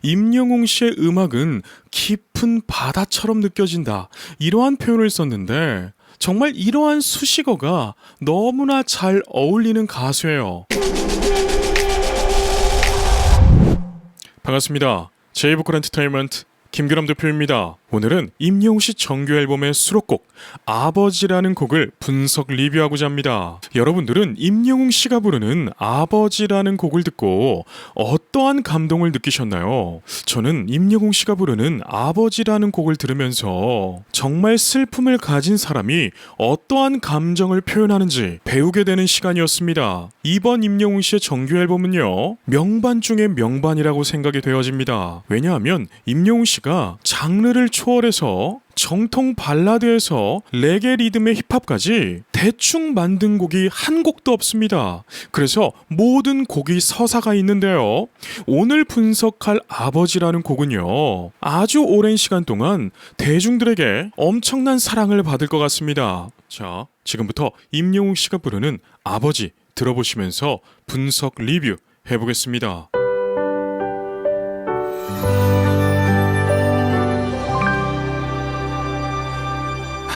임영웅 씨의 음악은 깊은 바다처럼 느껴진다. 이러한 표현을 썼는데 정말 이러한 수식어가 너무나 잘 어울리는 가수예요. 반갑습니다. 제이보컬 엔터테인먼트 김규람 대표입니다. 오늘은 임영웅 씨 정규 앨범의 수록곡 아버지라는 곡을 분석 리뷰하고자 합니다. 여러분들은 임영웅 씨가 부르는 아버지라는 곡을 듣고 어떠한 감동을 느끼셨나요? 저는 임영웅 씨가 부르는 아버지라는 곡을 들으면서 정말 슬픔을 가진 사람이 어떠한 감정을 표현하는지 배우게 되는 시간이었습니다. 이번 임영웅 씨의 정규 앨범은요, 명반 중의 명반이라고 생각이 되어집니다. 왜냐하면 임영웅 씨가 장르를 초월해서 정통 발라드에서 레게 리듬의 힙합까지 대충 만든 곡이 한 곡도 없습니다. 그래서 모든 곡이 서사가 있는데요. 오늘 분석할 아버지라는 곡은요, 아주 오랜 시간 동안 대중들에게 엄청난 사랑을 받을 것 같습니다. 자, 지금부터 임영웅 씨가 부르는 아버지 들어보시면서 분석 리뷰 해보겠습니다.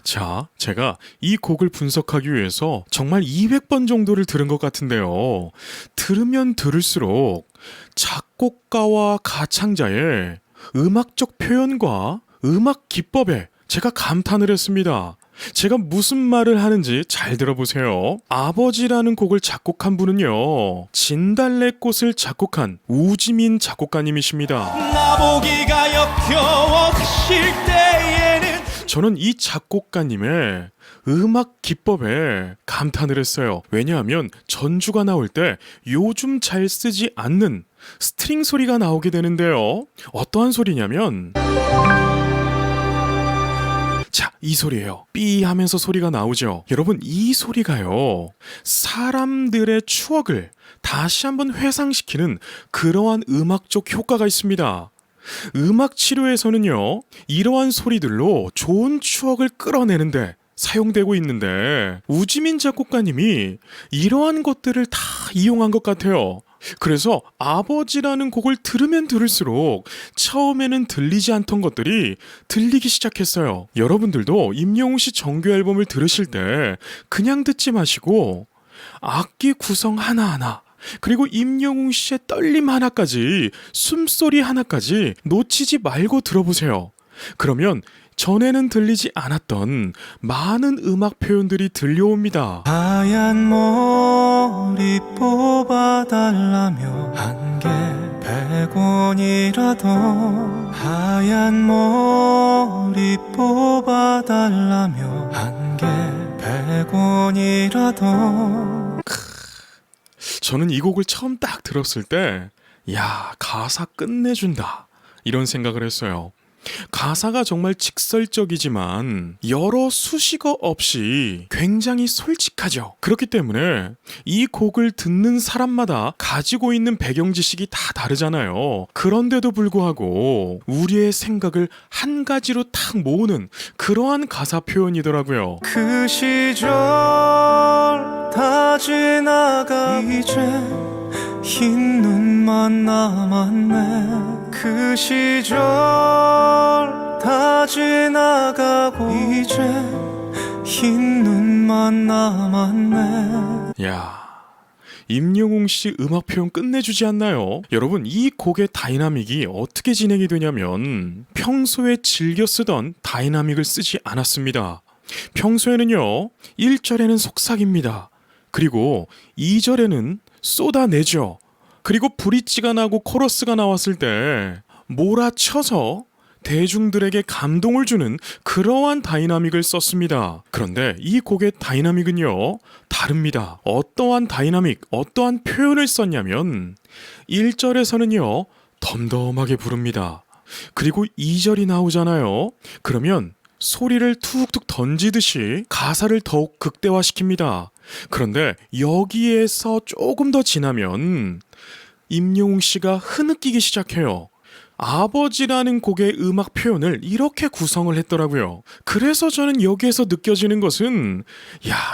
자, 제가 이 곡을 분석하기 위해서 정말 200번 정도를 들은 것 같은데요. 들으면 들을수록 작곡가와 가창자의 음악적 표현과 음악 기법에 제가 감탄을 했습니다. 제가 무슨 말을 하는지 잘 들어보세요. 아버지라는 곡을 작곡한 분은요, 진달래꽃을 작곡한 우지민 작곡가님이십니다. 나보기가 역겨워질 때에는 저는 이 작곡가님의 음악 기법에 감탄을 했어요. 왜냐하면 전주가 나올 때 요즘 잘 쓰지 않는 스트링 소리가 나오게 되는데요. 어떠한 소리냐면, 자, 이 소리예요. 삐 하면서 소리가 나오죠. 여러분, 이 소리가요, 사람들의 추억을 다시 한번 회상시키는 그러한 음악적 효과가 있습니다. 음악 치료에서는요, 이러한 소리들로 좋은 추억을 끌어내는데 사용되고 있는데, 우지민 작곡가님이 이러한 것들을 다 이용한 것 같아요. 그래서 아버지라는 곡을 들으면 들을수록 처음에는 들리지 않던 것들이 들리기 시작했어요. 여러분들도 임영웅 씨 정규 앨범을 들으실 때 그냥 듣지 마시고 악기 구성 하나하나, 그리고 임영웅 씨의 떨림 하나까지, 숨소리 하나까지 놓치지 말고 들어보세요. 그러면 전에는 들리지 않았던 많은 음악 표현들이 들려옵니다. 하얀 머리 뽑아달라며 한 개 100원이라도 하얀 머리 뽑아달라며 한 개 100원이라도. 저는 이 곡을 처음 딱 들었을 때, 야, 가사 끝내준다, 이런 생각을 했어요. 가사가 정말 직설적이지만 여러 수식어 없이 굉장히 솔직하죠. 그렇기 때문에 이 곡을 듣는 사람마다 가지고 있는 배경 지식이 다 다르잖아요. 그런데도 불구하고 우리의 생각을 한 가지로 탁 모으는 그러한 가사 표현이더라고요. 그 시절 다 지나가 이제 흰 눈만 남았네. 그 시절 다 지나가고 이제 흰 눈만 남았네. 야, 임영웅 씨 음악 표현 끝내주지 않나요? 여러분, 이 곡의 다이나믹이 어떻게 진행이 되냐면, 평소에 즐겨 쓰던 다이나믹을 쓰지 않았습니다. 평소에는요, 1절에는 속삭입니다. 그리고 2절에는 쏟아내죠. 그리고 브릿지가 나고 코러스가 나왔을 때 몰아쳐서 대중들에게 감동을 주는 그러한 다이나믹을 썼습니다. 그런데 이 곡의 다이나믹은요, 다릅니다. 어떠한 다이나믹, 어떠한 표현을 썼냐면, 1절에서는요, 덤덤하게 부릅니다. 그리고 2절이 나오잖아요. 그러면 소리를 툭툭 던지듯이 가사를 더욱 극대화시킵니다. 그런데 여기에서 조금 더 지나면 임영웅 씨가 흐느끼기 시작해요. 아버지라는 곡의 음악 표현을 이렇게 구성을 했더라고요. 그래서 저는 여기에서 느껴지는 것은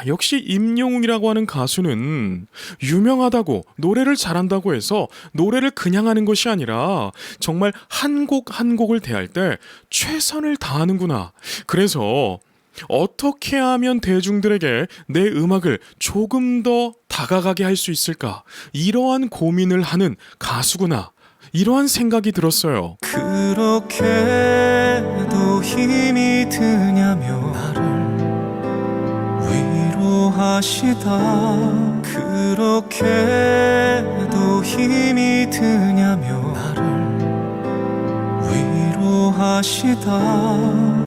역시 임영웅이라고 하는 가수는 유명하다고 노래를 잘한다고 해서 노래를 그냥 하는 것이 아니라 정말 한 곡 한 곡을 대할 때 최선을 다하는구나. 그래서 어떻게 하면 대중들에게 내 음악을 조금 더 다가가게 할 수 있을까? 이러한 고민을 하는 가수구나. 이러한 생각이 들었어요. 그렇게도 힘이 드냐며 나를 위로하시다. 그렇게도 힘이 드냐며 나를 위로하시다.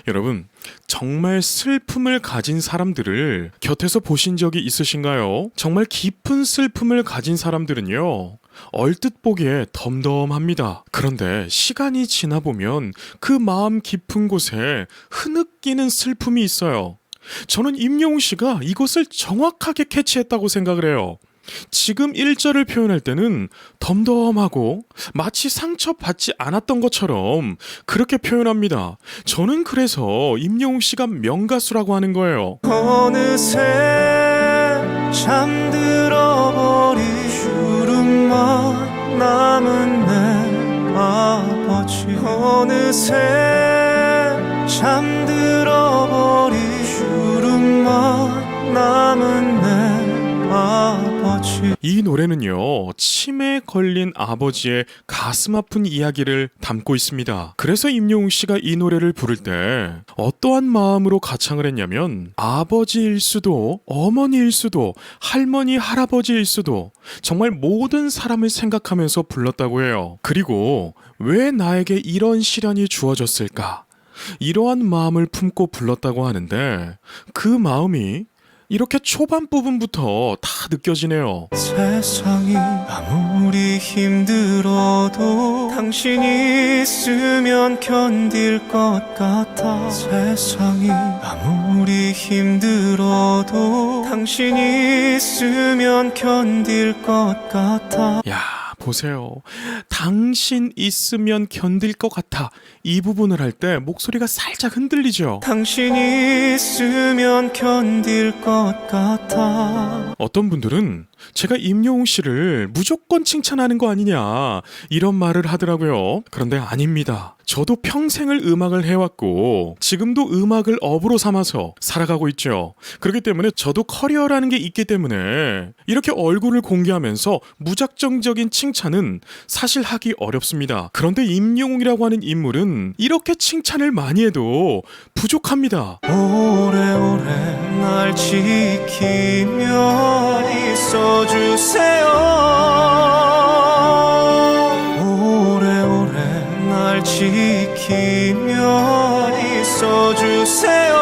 여러분, 정말 슬픔을 가진 사람들을 곁에서 보신 적이 있으신가요? 정말 깊은 슬픔을 가진 사람들은요, 얼뜻 보기에 덤덤합니다. 그런데 시간이 지나 보면 그 마음 깊은 곳에 흐느끼는 슬픔이 있어요. 저는 임영웅 씨가 이것을 정확하게 캐치했다고 생각을 해요. 지금 1절을 표현할 때는 덤덤하고 마치 상처받지 않았던 것처럼 그렇게 표현합니다. 저는 그래서 임영웅 씨가 명가수라고 하는 거예요. 어느새 잠들어버린 주름만 남은 내 아버지. 어느새 잠들어버린 주름만 남은 내 아버지. 이 노래는요, 치매에 걸린 아버지의 가슴 아픈 이야기를 담고 있습니다. 그래서 임영웅 씨가 이 노래를 부를 때 어떠한 마음으로 가창을 했냐면, 아버지일 수도 어머니일 수도 할머니 할아버지일 수도 정말 모든 사람을 생각하면서 불렀다고 해요. 그리고 왜 나에게 이런 시련이 주어졌을까? 이러한 마음을 품고 불렀다고 하는데, 그 마음이 이렇게 초반 부분부터 다 느껴지네요. 세상이 아무리 힘들어도 당신이 있으면 견딜 것 같아. 세상이 아무리 힘들어도 당신이 있으면 견딜 것 같아. 야, 보세요. 당신 있으면 견딜 것 같아. 이 부분을 할 때 목소리가 살짝 흔들리죠. 당신이 있으면 견딜 것 같아. 어떤 분들은 제가 임영웅 씨를 무조건 칭찬하는 거 아니냐 이런 말을 하더라고요. 그런데 아닙니다. 저도 평생을 음악을 해왔고 지금도 음악을 업으로 삼아서 살아가고 있죠. 그렇기 때문에 저도 커리어라는 게 있기 때문에 이렇게 얼굴을 공개하면서 무작정적인 칭찬은 사실 하기 어렵습니다. 그런데 임영웅이라고 하는 인물은 이렇게 칭찬을 많이 해도 부족합니다. 오래오래 날 지키며 있어주세요. 오래오래 날 지키며 있어주세요.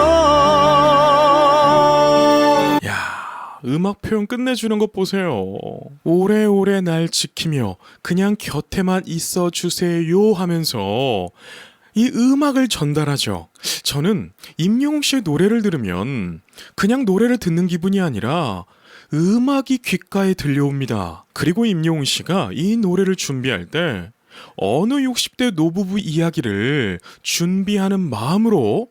야, 음악 표현 끝내주는 것 보세요. 오래오래 날 지키며 그냥 곁에만 있어주세요 하면서 이 음악을 전달하죠. 저는 임영웅 씨의 노래를 들으면 그냥 노래를 듣는 기분이 아니라 음악이 귓가에 들려옵니다. 그리고 임영웅 씨가 이 노래를 준비할 때 어느 60대 노부부 이야기를 준비하는 마음으로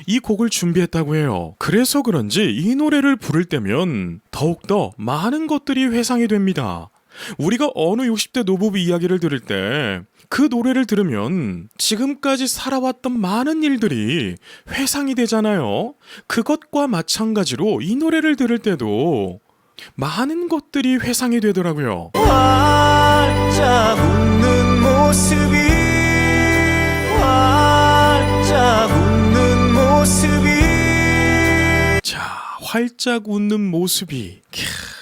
이 곡을 준비했다고 해요. 그래서 그런지 이 노래를 부를 때면 더욱더 많은 것들이 회상이 됩니다. 우리가 어느 60대 노부부 이야기를 들을 때 그 노래를 들으면 지금까지 살아왔던 많은 일들이 회상이 되잖아요. 그것과 마찬가지로 이 노래를 들을 때도 많은 것들이 회상이 되더라고요. 활짝 웃는 모습이 활짝 웃는 모습이. 자, 활짝 웃는 모습이.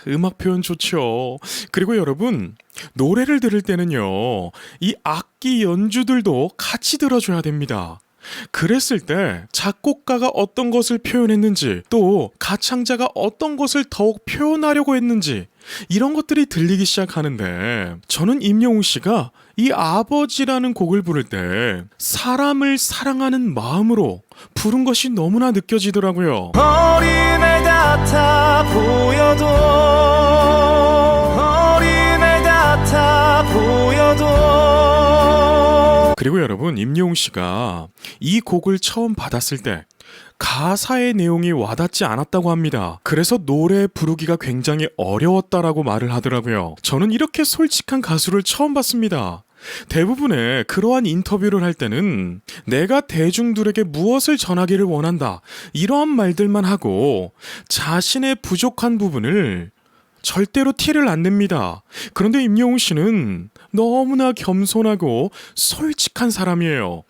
음악 표현 좋죠. 그리고 여러분, 노래를 들을 때는요, 이 악기 연주들도 같이 들어줘야 됩니다. 그랬을 때 작곡가가 어떤 것을 표현했는지, 또 가창자가 어떤 것을 더욱 표현하려고 했는지, 이런 것들이 들리기 시작하는데, 저는 임영웅 씨가 이 아버지라는 곡을 부를 때 사람을 사랑하는 마음으로 부른 것이 너무나 느껴지더라고요. 어린애 같아 보여도 어린애 같아 보여도 그리고 여러분, 임영웅 씨가 이 곡을 처음 받았을 때 가사의 내용이 와닿지 않았다고 합니다. 그래서 노래 부르기가 굉장히 어려웠다라고 말을 하더라고요. 저는 이렇게 솔직한 가수를 처음 봤습니다. 대부분의 그러한 인터뷰를 할 때는 내가 대중들에게 무엇을 전하기를 원한다, 이러한 말들만 하고 자신의 부족한 부분을 절대로 티를 안 냅니다. 그런데 임영웅 씨는 너무나 겸손하고 솔직한 사람이에요.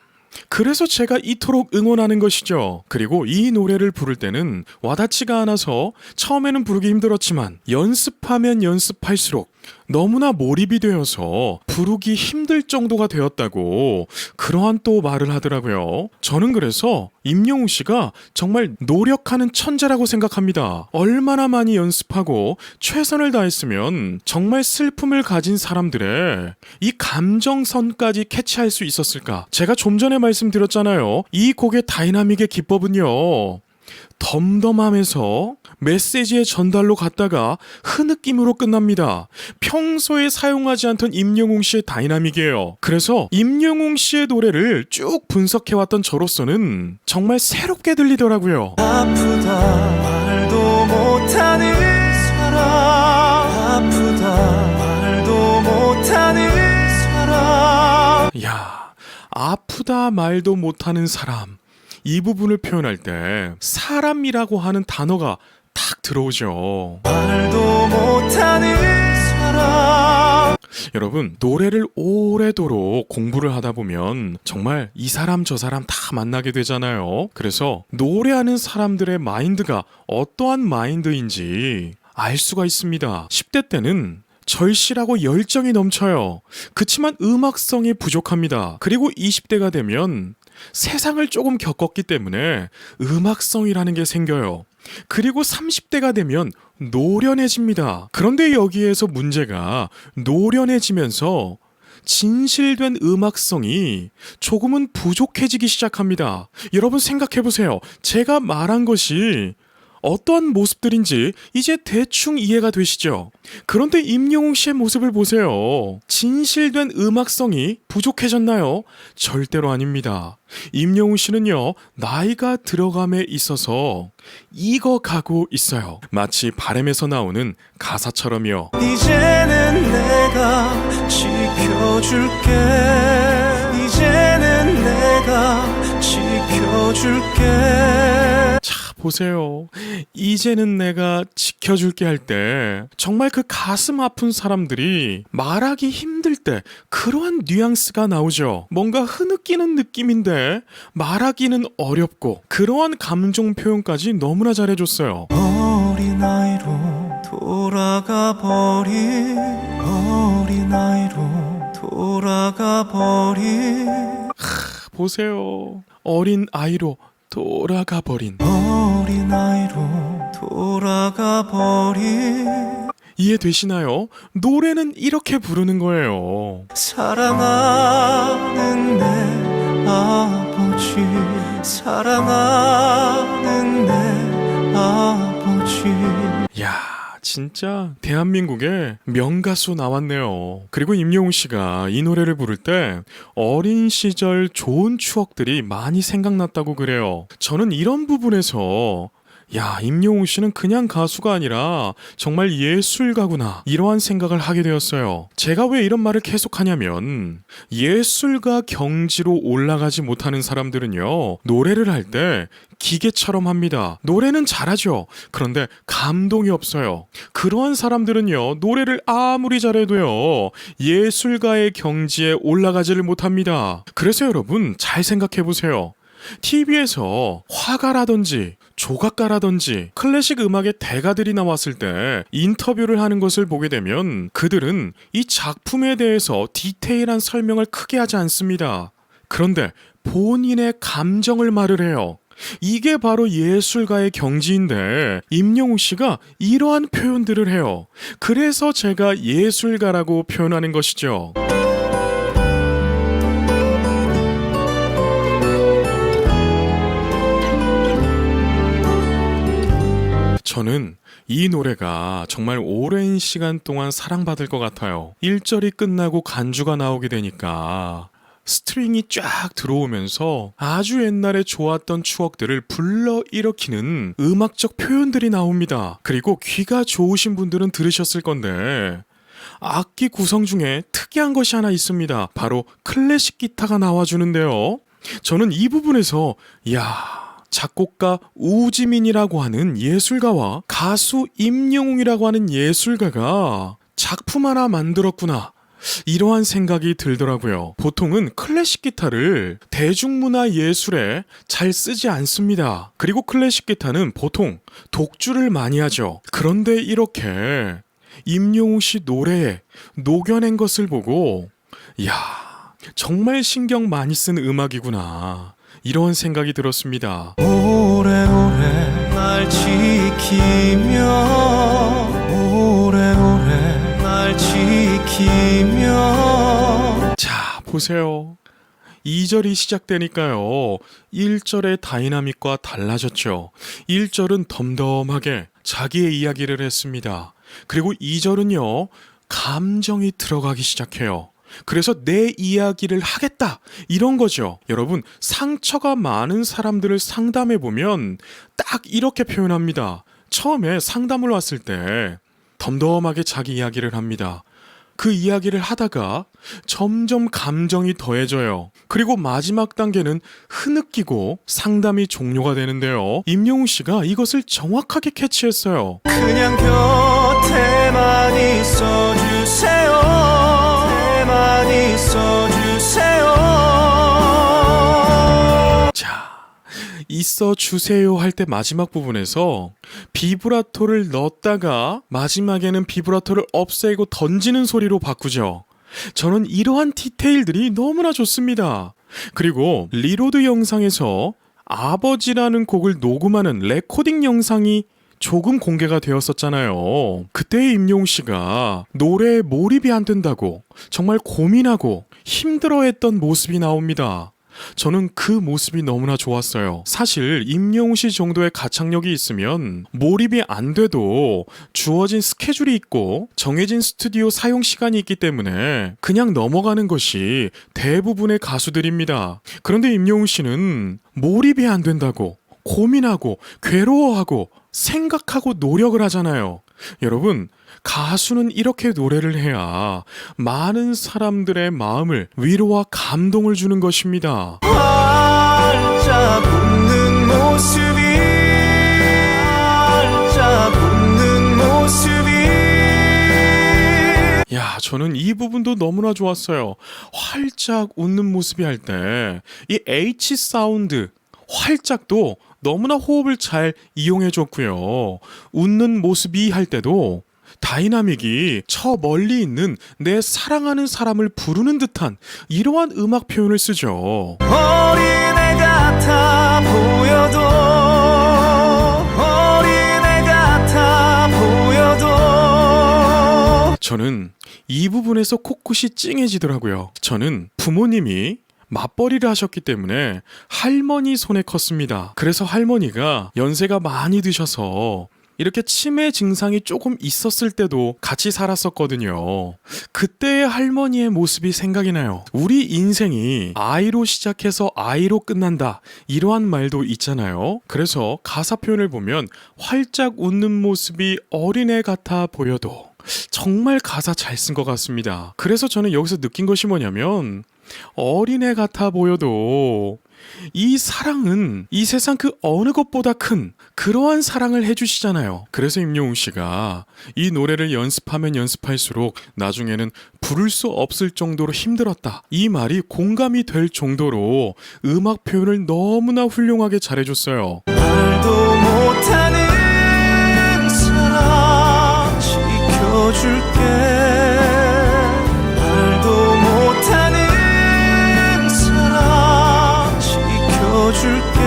그래서 제가 이토록 응원하는 것이죠. 그리고 이 노래를 부를 때는 와닿지가 않아서 처음에는 부르기 힘들었지만 연습하면 연습할수록 너무나 몰입이 되어서 부르기 힘들 정도가 되었다고 그러한 또 말을 하더라고요. 저는 그래서 임영웅 씨가 정말 노력하는 천재라고 생각합니다. 얼마나 많이 연습하고 최선을 다했으면 정말 슬픔을 가진 사람들의 이 감정선까지 캐치할 수 있었을까? 제가 좀 전에 말씀드렸잖아요. 이 곡의 다이나믹의 기법은요, 덤덤함에서 메시지의 전달로 갔다가 흐느낌으로 끝납니다. 평소에 사용하지 않던 임영웅 씨의 다이나믹이에요. 그래서 임영웅 씨의 노래를 쭉 분석해왔던 저로서는 정말 새롭게 들리더라고요. 아프다 말도 못하는 사람, 아프다 말도 못하는 사람. 야, 아프다 말도 못하는 사람, 이 부분을 표현할 때 사람이라고 하는 단어가 탁 들어오죠. 말도 못하는 사람. 여러분, 노래를 오래도록 공부를 하다 보면 정말 이 사람 저 사람 다 만나게 되잖아요. 그래서 노래하는 사람들의 마인드가 어떠한 마인드인지 알 수가 있습니다. 10대 때는 절실하고 열정이 넘쳐요. 그치만 음악성이 부족합니다. 그리고 20대가 되면 세상을 조금 겪었기 때문에 음악성이라는 게 생겨요. 그리고 30대가 되면 노련해집니다. 그런데 여기에서 문제가 노련해지면서 진실된 음악성이 조금은 부족해지기 시작합니다. 여러분 생각해보세요. 제가 말한 것이 어떠한 모습들인지 이제 대충 이해가 되시죠? 그런데 임영웅 씨의 모습을 보세요. 진실된 음악성이 부족해졌나요? 절대로 아닙니다. 임영웅 씨는요, 나이가 들어감에 있어서 익어가고 있어요. 마치 바람에서 나오는 가사처럼요. 이제는 내가 지켜줄게, 이제는 내가 지켜줄게. 자, 보세요. 이제는 내가 지켜줄게 할 때 정말 그 가슴 아픈 사람들이 말하기 힘들 때 그러한 뉘앙스가 나오죠. 뭔가 흐느끼는 느낌인데 말하기는 어렵고, 그러한 감정 표현까지 너무나 잘해줬어요. 어린아이로 돌아가 버린, 어린아이로 돌아가 버린, 보세요. 어린 아이로 돌아가 버린. 어린아이로 돌아가 버린. 이해되시나요? 노래는 이렇게 부르는 거예요. 사랑하는 내 아버지, 사랑하는 내 아버지. 야, 진짜 대한민국의 명가수 나왔네요. 그리고 임영웅 씨가 이 노래를 부를 때 어린 시절 좋은 추억들이 많이 생각났다고 그래요. 저는 이런 부분에서 야, 임영웅 씨는 그냥 가수가 아니라 정말 예술가구나, 이러한 생각을 하게 되었어요. 제가 왜 이런 말을 계속하냐면, 예술가 경지로 올라가지 못하는 사람들은요, 노래를 할 때 기계처럼 합니다. 노래는 잘하죠. 그런데 감동이 없어요. 그러한 사람들은요, 노래를 아무리 잘해도요, 예술가의 경지에 올라가지를 못합니다. 그래서 여러분, 잘 생각해보세요. TV에서 화가라든지 조각가라든지 클래식 음악의 대가들이 나왔을 때 인터뷰를 하는 것을 보게 되면 그들은 이 작품에 대해서 디테일한 설명을 크게 하지 않습니다. 그런데 본인의 감정을 말을 해요. 이게 바로 예술가의 경지인데 임영웅 씨가 이러한 표현들을 해요. 그래서 제가 예술가라고 표현하는 것이죠. 저는 이 노래가 정말 오랜 시간 동안 사랑받을 것 같아요. 1절이 끝나고 간주가 나오게 되니까 스트링이 쫙 들어오면서 아주 옛날에 좋았던 추억들을 불러일으키는 음악적 표현들이 나옵니다. 그리고 귀가 좋으신 분들은 들으셨을 건데 악기 구성 중에 특이한 것이 하나 있습니다. 바로 클래식 기타가 나와주는데요. 저는 이 부분에서 작곡가 우지민이라고 하는 예술가와 가수 임영웅이라고 하는 예술가가 작품 하나 만들었구나, 이러한 생각이 들더라고요. 보통은 클래식 기타를 대중문화 예술에 잘 쓰지 않습니다. 그리고 클래식 기타는 보통 독주를 많이 하죠. 그런데 이렇게 임영웅 씨 노래에 녹여낸 것을 보고 정말 신경 많이 쓴 음악이구나, 이런 생각이 들었습니다. 오래오래 날 지키며 오래오래 날 지키며. 자, 보세요. 2절이 시작되니까요. 1절의 다이나믹과 달라졌죠. 1절은 덤덤하게 자기의 이야기를 했습니다. 그리고 2절은요, 감정이 들어가기 시작해요. 그래서 내 이야기를 하겠다, 이런 거죠. 여러분, 상처가 많은 사람들을 상담해 보면 딱 이렇게 표현합니다. 처음에 상담을 왔을 때 덤덤하게 자기 이야기를 합니다. 그 이야기를 하다가 점점 감정이 더해져요. 그리고 마지막 단계는 흐느끼고 상담이 종료가 되는데요. 임영웅 씨가 이것을 정확하게 캐치했어요. 그냥 곁에만 있어주세요. 곁에만 있어주세요. 자, 있어 주세요 할 때 마지막 부분에서 비브라토를 넣었다가 마지막에는 비브라토를 없애고 던지는 소리로 바꾸죠. 저는 이러한 디테일들이 너무나 좋습니다. 그리고 리로드 영상에서 아버지라는 곡을 녹음하는 레코딩 영상이 조금 공개가 되었었잖아요. 그때 임영웅 씨가 노래에 몰입이 안 된다고 정말 고민하고 힘들어했던 모습이 나옵니다. 저는 그 모습이 너무나 좋았어요. 사실 임영웅 씨 정도의 가창력이 있으면 몰입이 안 돼도 주어진 스케줄이 있고 정해진 스튜디오 사용 시간이 있기 때문에 그냥 넘어가는 것이 대부분의 가수들입니다. 그런데 임영웅 씨는 몰입이 안 된다고 고민하고 괴로워하고 생각하고 노력을 하잖아요. 여러분, 가수는 이렇게 노래를 해야 많은 사람들의 마음을 위로와 감동을 주는 것입니다. 활짝 웃는 모습이 활짝 웃는 모습이. 저는 이 부분도 너무나 좋았어요. 활짝 웃는 모습이 할 때 이 H 사운드 활짝도 너무나 호흡을 잘 이용해 줬고요. 웃는 모습이 할 때도 다이나믹이 저 멀리 있는 내 사랑하는 사람을 부르는 듯한 이러한 음악 표현을 쓰죠. 어린애 같아 보여도 어린애 같아 보여도. 저는 이 부분에서 코끝이 찡해지더라고요. 저는 부모님이 맞벌이를 하셨기 때문에 할머니 손에 컸습니다. 그래서 할머니가 연세가 많이 드셔서 이렇게 치매 증상이 조금 있었을 때도 같이 살았었거든요. 그때의 할머니의 모습이 생각이 나요. 우리 인생이 아이로 시작해서 아이로 끝난다, 이러한 말도 있잖아요. 그래서 가사 표현을 보면 활짝 웃는 모습이 어린애 같아 보여도 정말 가사 잘 쓴 것 같습니다. 그래서 저는 여기서 느낀 것이 뭐냐면 어린애 같아 보여도 이 사랑은 이 세상 그 어느 것보다 큰 그러한 사랑을 해주시잖아요. 그래서 임영웅 씨가 이 노래를 연습하면 연습할수록 나중에는 부를 수 없을 정도로 힘들었다, 이 말이 공감이 될 정도로 음악 표현을 너무나 훌륭하게 잘해줬어요. 말도 못하는 사랑 지켜줄게. 말도 못하는 사랑 지켜줄게.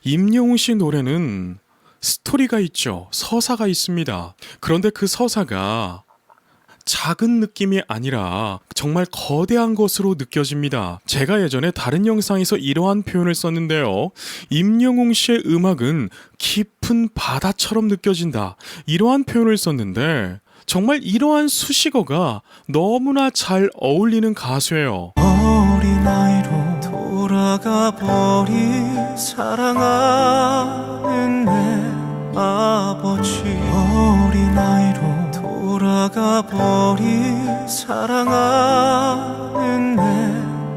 임영웅 씨 노래는 스토리가 있죠. 서사가 있습니다. 그런데 그 서사가 작은 느낌이 아니라 정말 거대한 것으로 느껴집니다. 제가 예전에 다른 영상에서 이러한 표현을 썼는데요. 임영웅 씨의 음악은 깊은 바다처럼 느껴진다, 이러한 표현을 썼는데 정말 이러한 수식어가 너무나 잘 어울리는 가수예요. 어린아이로 돌아가 버린 사랑하는 내 아버지 어린아이로 돌아가 버린 사랑하는 내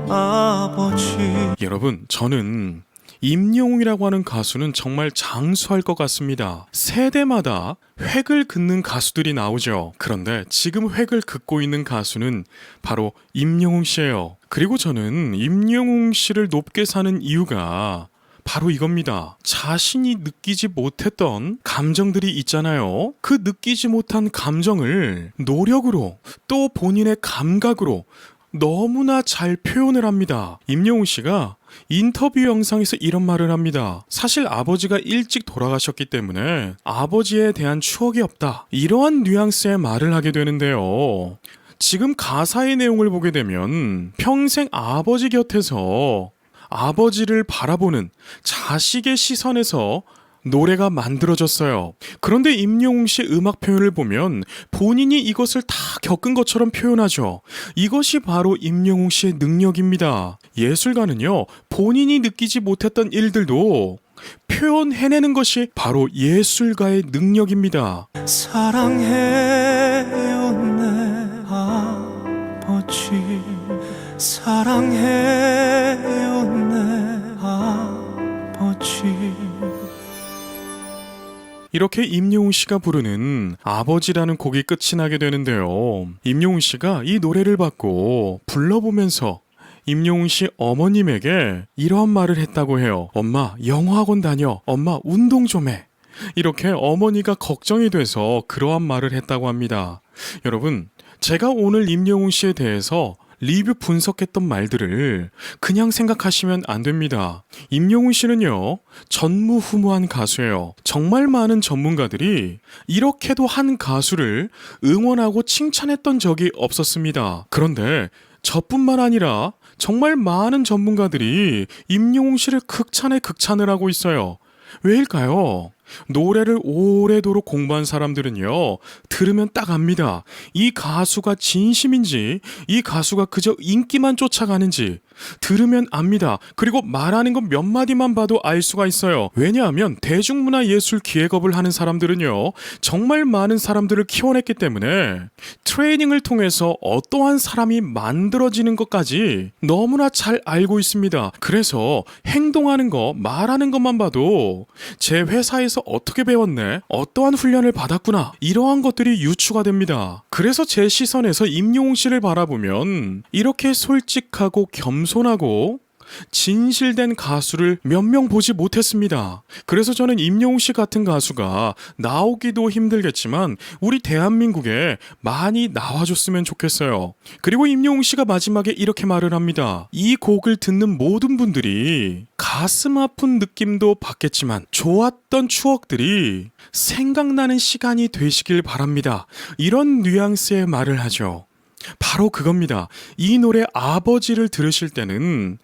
아버지 여러분, 저는 임영웅이라고 하는 가수는 정말 장수할 것 같습니다. 세대마다 획을 긋는 가수들이 나오죠. 그런데 지금 획을 긋고 있는 가수는 바로 임영웅 씨예요. 그리고 저는 임영웅 씨를 높게 사는 이유가 바로 이겁니다. 자신이 느끼지 못했던 감정들이 있잖아요. 그 느끼지 못한 감정을 노력으로 또 본인의 감각으로 너무나 잘 표현을 합니다. 임영웅 씨가 인터뷰 영상에서 이런 말을 합니다. 사실 아버지가 일찍 돌아가셨기 때문에 아버지에 대한 추억이 없다. 이러한 뉘앙스의 말을 하게 되는데요. 지금 가사의 내용을 보게 되면 평생 아버지 곁에서 아버지를 바라보는 자식의 시선에서 노래가 만들어졌어요. 그런데 임영웅 씨 음악 표현을 보면 본인이 이것을 다 겪은 것처럼 표현하죠. 이것이 바로 임영웅 씨의 능력입니다. 예술가는요, 본인이 느끼지 못했던 일들도 표현해내는 것이 바로 예술가의 능력입니다. 사랑해요 내 아버지 사랑해요 내 아버지 이렇게 임영웅 씨가 부르는 아버지라는 곡이 끝이 나게 되는데요. 임영웅 씨가 이 노래를 받고 불러보면서 임영웅 씨 어머님에게 이러한 말을 했다고 해요. 엄마, 영어학원 다녀. 엄마, 운동 좀 해. 이렇게 어머니가 걱정이 돼서 그러한 말을 했다고 합니다. 여러분, 제가 오늘 임영웅 씨에 대해서 리뷰 분석했던 말들을 그냥 생각하시면 안 됩니다. 임영웅 씨는요, 전무후무한 가수예요. 정말 많은 전문가들이 이렇게도 한 가수를 응원하고 칭찬했던 적이 없었습니다. 그런데 저뿐만 아니라 정말 많은 전문가들이 임영웅 씨를 극찬에 극찬을 하고 있어요. 왜일까요? 노래를 오래도록 공부한 사람들은요, 들으면 딱 압니다. 이 가수가 진심인지, 이 가수가 그저 인기만 쫓아가는지 들으면 압니다. 그리고 말하는 것 몇 마디만 봐도 알 수가 있어요. 왜냐하면 대중문화예술기획업을 하는 사람들은요, 정말 많은 사람들을 키워냈기 때문에 트레이닝을 통해서 어떠한 사람이 만들어지는 것까지 너무나 잘 알고 있습니다. 그래서 행동하는 거, 말하는 것만 봐도 제 회사에서 어떻게 배웠네? 어떠한 훈련을 받았구나. 이러한 것들이 유추가 됩니다. 그래서 제 시선에서 임영웅 씨를 바라보면 이렇게 솔직하고 겸손하고 진실된 가수를 몇 명 보지 못했습니다. 그래서 저는 임영웅 씨 같은 가수가 나오기도 힘들겠지만 우리 대한민국에 많이 나와줬으면 좋겠어요. 그리고 임영웅 씨가 마지막에 이렇게 말을 합니다. 이 곡을 듣는 모든 분들이 가슴 아픈 느낌도 받겠지만 좋았던 추억들이 생각나는 시간이 되시길 바랍니다. 이런 뉘앙스의 말을 하죠. 바로 그겁니다. 이 노래 아버지를 들으실 때는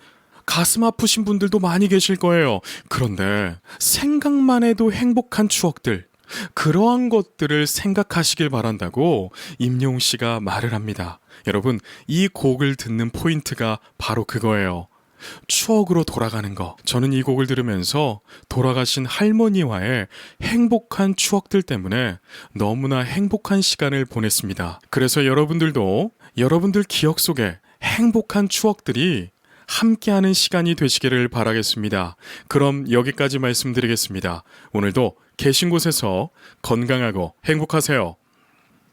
가슴 아프신 분들도 많이 계실 거예요. 그런데 생각만 해도 행복한 추억들, 그러한 것들을 생각하시길 바란다고 임영웅 씨가 말을 합니다. 여러분, 이 곡을 듣는 포인트가 바로 그거예요. 추억으로 돌아가는 거. 저는 이 곡을 들으면서 돌아가신 할머니와의 행복한 추억들 때문에 너무나 행복한 시간을 보냈습니다. 그래서 여러분들도 여러분들 기억 속에 행복한 추억들이 함께하는 시간이 되시기를 바라겠습니다. 그럼 여기까지 말씀드리겠습니다. 오늘도 계신 곳에서 건강하고 행복하세요.